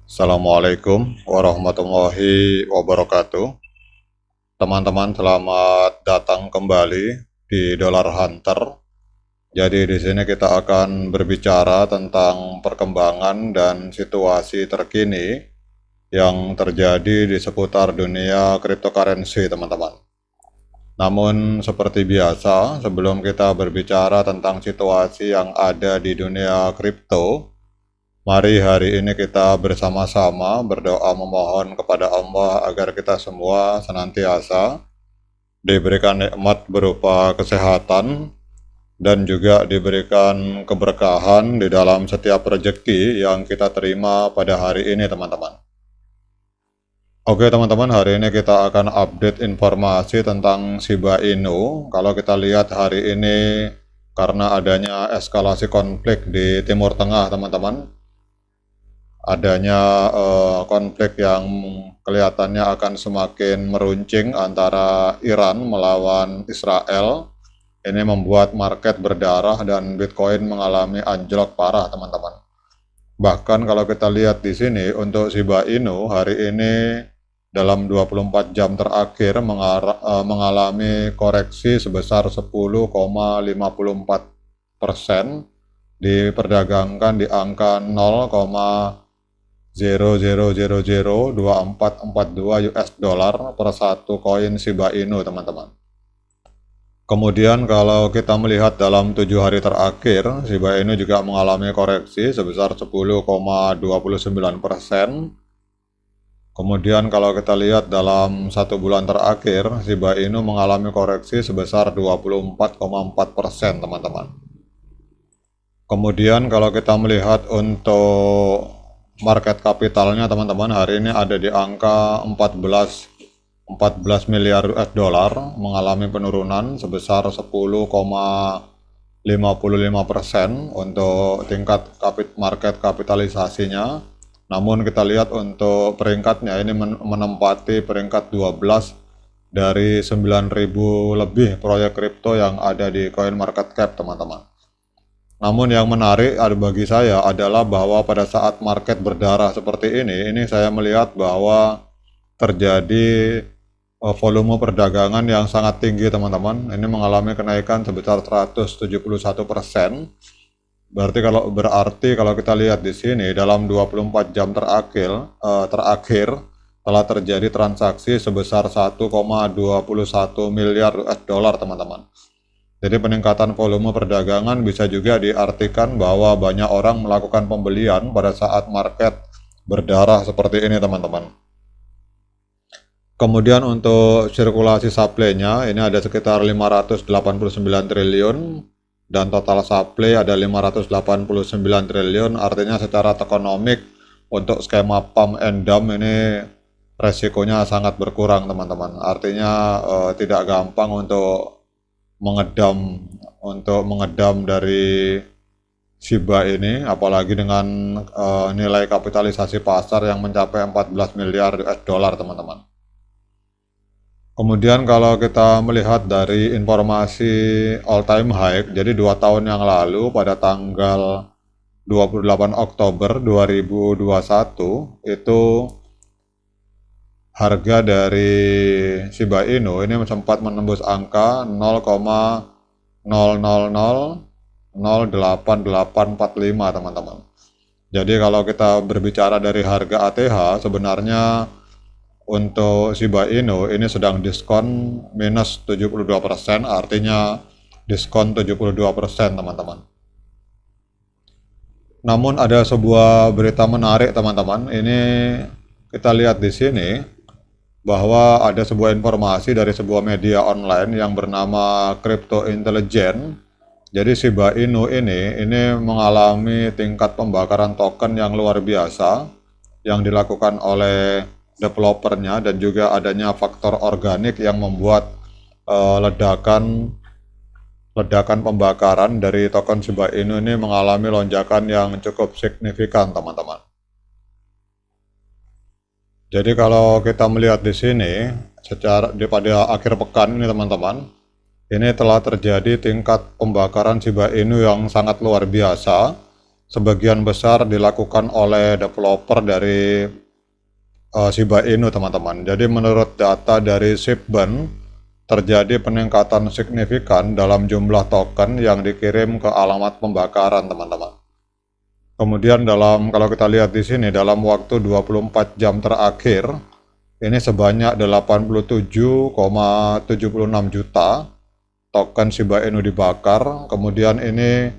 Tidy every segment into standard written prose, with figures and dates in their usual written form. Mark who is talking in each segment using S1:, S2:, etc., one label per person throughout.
S1: Assalamualaikum warahmatullahi wabarakatuh. Teman-teman, selamat datang kembali di Dollar Hunter. Jadi di sini kita akan berbicara tentang perkembangan dan situasi terkini yang terjadi di seputar dunia cryptocurrency, teman-teman. Namun seperti biasa, sebelum kita berbicara tentang situasi yang ada di dunia kripto, mari hari ini kita bersama-sama berdoa memohon kepada Allah agar kita semua senantiasa diberikan nikmat berupa kesehatan dan juga diberikan keberkahan di dalam setiap rezeki yang kita terima pada hari ini, teman-teman. Oke teman-teman, hari ini kita akan update informasi tentang Shiba Inu. Kalau kita lihat hari ini, karena adanya eskalasi konflik di Timur Tengah, teman-teman, adanya konflik yang kelihatannya akan semakin meruncing antara Iran melawan Israel. Ini membuat market berdarah dan Bitcoin mengalami anjlok parah, teman-teman. Bahkan kalau kita lihat di sini untuk Shiba Inu hari ini dalam 24 jam terakhir mengalami koreksi sebesar 10,54%, diperdagangkan di angka 0,00002442 US dollar per satu koin Shiba Inu, teman-teman. Kemudian kalau kita melihat dalam 7 hari terakhir, Shiba Inu juga mengalami koreksi sebesar 10,29%. Kemudian kalau kita lihat dalam 1 bulan terakhir, Shiba Inu mengalami koreksi sebesar 24,4%, teman-teman. Kemudian kalau kita melihat untuk market kapitalnya, teman-teman, hari ini ada di angka 14 miliar US dollar, mengalami penurunan sebesar 10,55% untuk tingkat market kapitalisasinya. Namun kita lihat untuk peringkatnya ini menempati peringkat 12 dari 9.000 lebih proyek kripto yang ada di CoinMarketCap, teman-teman. Namun yang menarik bagi saya adalah bahwa pada saat market berdarah seperti ini saya melihat bahwa terjadi volume perdagangan yang sangat tinggi, teman-teman. Ini mengalami kenaikan sebesar 171%. Berarti kalau kita lihat di sini dalam 24 jam terakhir telah terjadi transaksi sebesar 1,21 miliar US dollar, teman-teman. Jadi peningkatan volume perdagangan bisa juga diartikan bahwa banyak orang melakukan pembelian pada saat market berdarah seperti ini, teman-teman. Kemudian untuk sirkulasi supply-nya ini ada sekitar 589 triliun dan total supply ada 589 triliun. Artinya secara tokenomik untuk skema pump and dump ini resikonya sangat berkurang, teman-teman. Artinya tidak gampang untuk mengedam dari Shiba ini, apalagi dengan nilai kapitalisasi pasar yang mencapai 14 miliar US dollar, teman-teman. Kemudian kalau kita melihat dari informasi all time high, jadi 2 tahun yang lalu pada tanggal 28 Oktober 2021 itu harga dari Shiba Inu ini sempat menembus angka 0,000088845, teman-teman. Jadi kalau kita berbicara dari harga ATH, sebenarnya untuk Shiba Inu ini sedang diskon minus 72%, artinya diskon 72%, teman-teman. Namun ada sebuah berita menarik, teman-teman. Ini kita lihat di sini bahwa ada sebuah informasi dari sebuah media online yang bernama Crypto Intelligence. Jadi Shiba Inu ini mengalami tingkat pembakaran token yang luar biasa yang dilakukan oleh developernya, dan juga adanya faktor organik yang membuat ledakan pembakaran dari token Shiba Inu ini mengalami lonjakan yang cukup signifikan, teman-teman. Jadi kalau kita melihat di sini pada akhir pekan ini, teman-teman, ini telah terjadi tingkat pembakaran Shiba Inu yang sangat luar biasa, sebagian besar dilakukan oleh developer dari Shiba Inu teman-teman. Jadi menurut data dari Shipban, terjadi peningkatan signifikan dalam jumlah token yang dikirim ke alamat pembakaran teman-teman. Kemudian kalau kita lihat di sini dalam waktu 24 jam terakhir, ini sebanyak 87,76 juta token Shiba Inu dibakar. Kemudian ini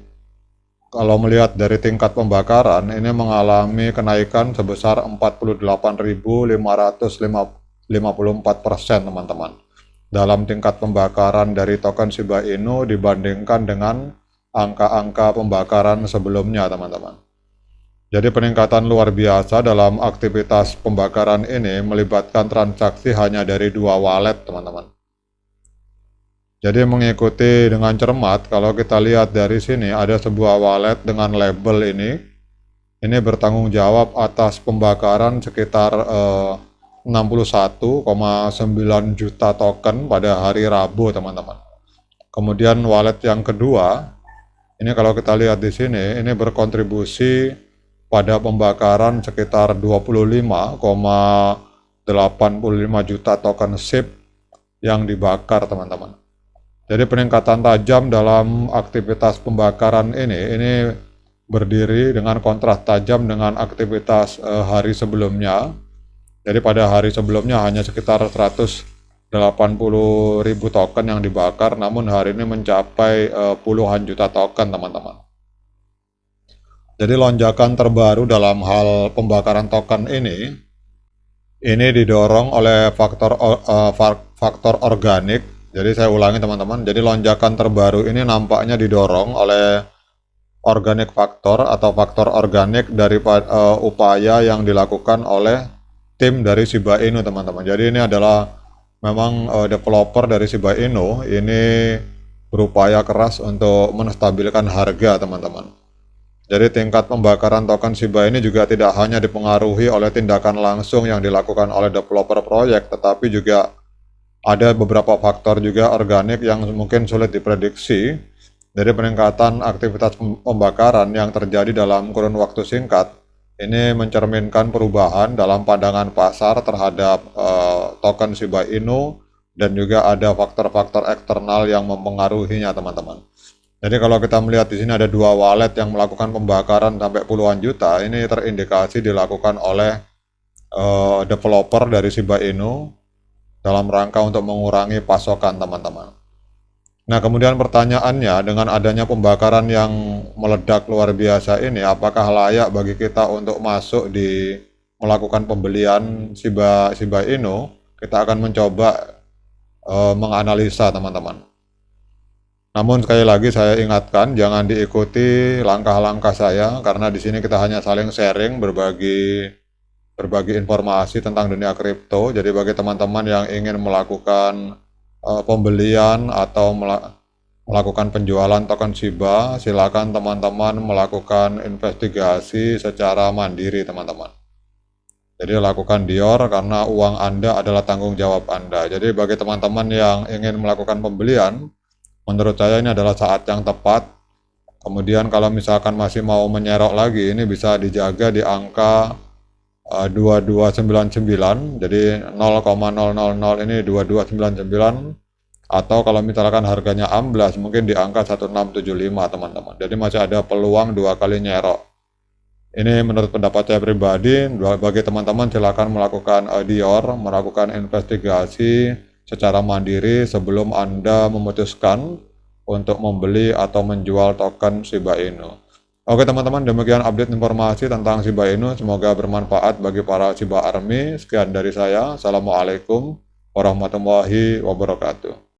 S1: kalau melihat dari tingkat pembakaran, ini mengalami kenaikan sebesar 48.554% teman-teman. Dalam tingkat pembakaran dari token Shiba Inu dibandingkan dengan angka-angka pembakaran sebelumnya teman-teman. Jadi peningkatan luar biasa dalam aktivitas pembakaran ini melibatkan transaksi hanya dari 2 wallet teman-teman. Jadi mengikuti dengan cermat, kalau kita lihat dari sini ada sebuah wallet dengan label ini bertanggung jawab atas pembakaran sekitar 61,9 juta token pada hari Rabu teman-teman. Kemudian wallet yang kedua, ini kalau kita lihat di sini, ini berkontribusi pada pembakaran sekitar 25,85 juta token SHIB yang dibakar teman-teman. Jadi peningkatan tajam dalam aktivitas pembakaran ini berdiri dengan kontras tajam dengan aktivitas hari sebelumnya. Jadi pada hari sebelumnya hanya sekitar 180.000 token yang dibakar, namun hari ini mencapai puluhan juta token teman-teman. Jadi lonjakan terbaru dalam hal pembakaran token ini didorong oleh faktor organik. Jadi saya ulangi teman-teman, jadi lonjakan terbaru ini nampaknya didorong oleh organic factor atau faktor organik dari upaya yang dilakukan oleh tim dari Shiba Inu teman-teman. Jadi ini adalah memang developer dari Shiba Inu ini berupaya keras untuk menstabilkan harga teman-teman. Jadi tingkat pembakaran token Shiba ini juga tidak hanya dipengaruhi oleh tindakan langsung yang dilakukan oleh developer proyek, tetapi juga ada beberapa faktor juga organik yang mungkin sulit diprediksi. Dari peningkatan aktivitas pembakaran yang terjadi dalam kurun waktu singkat, ini mencerminkan perubahan dalam pandangan pasar terhadap token Shiba Inu, dan juga ada faktor-faktor eksternal yang mempengaruhinya teman-teman. Jadi kalau kita melihat di sini ada 2 wallet yang melakukan pembakaran sampai puluhan juta, ini terindikasi dilakukan oleh developer dari Shiba Inu dalam rangka untuk mengurangi pasokan teman-teman. Nah kemudian pertanyaannya, dengan adanya pembakaran yang meledak luar biasa ini, apakah layak bagi kita untuk masuk di melakukan pembelian Shiba Inu? Kita akan mencoba menganalisa teman-teman. Namun sekali lagi saya ingatkan, jangan diikuti langkah-langkah saya, karena di sini kita hanya saling sharing, berbagi informasi tentang dunia kripto. Jadi bagi teman-teman yang ingin melakukan pembelian atau melakukan penjualan token Shiba, silakan teman-teman melakukan investigasi secara mandiri teman-teman. Jadi lakukan Dior, karena uang Anda adalah tanggung jawab Anda. Jadi bagi teman-teman yang ingin melakukan pembelian, menurut saya ini adalah saat yang tepat. Kemudian kalau misalkan masih mau menyerok lagi, ini bisa dijaga di angka 2299, jadi 0,000 ini 2299, atau kalau misalkan harganya amblas mungkin di angka 1675 teman-teman. Jadi masih ada peluang 2 kali nyerok. Ini menurut pendapat saya pribadi. Bagi teman-teman silakan melakukan Dior, melakukan investigasi secara mandiri sebelum Anda memutuskan untuk membeli atau menjual token Shiba Inu. Oke teman-teman, demikian update informasi tentang Shiba Inu. Semoga bermanfaat bagi para Shiba Army. Sekian dari saya. Assalamualaikum warahmatullahi wabarakatuh.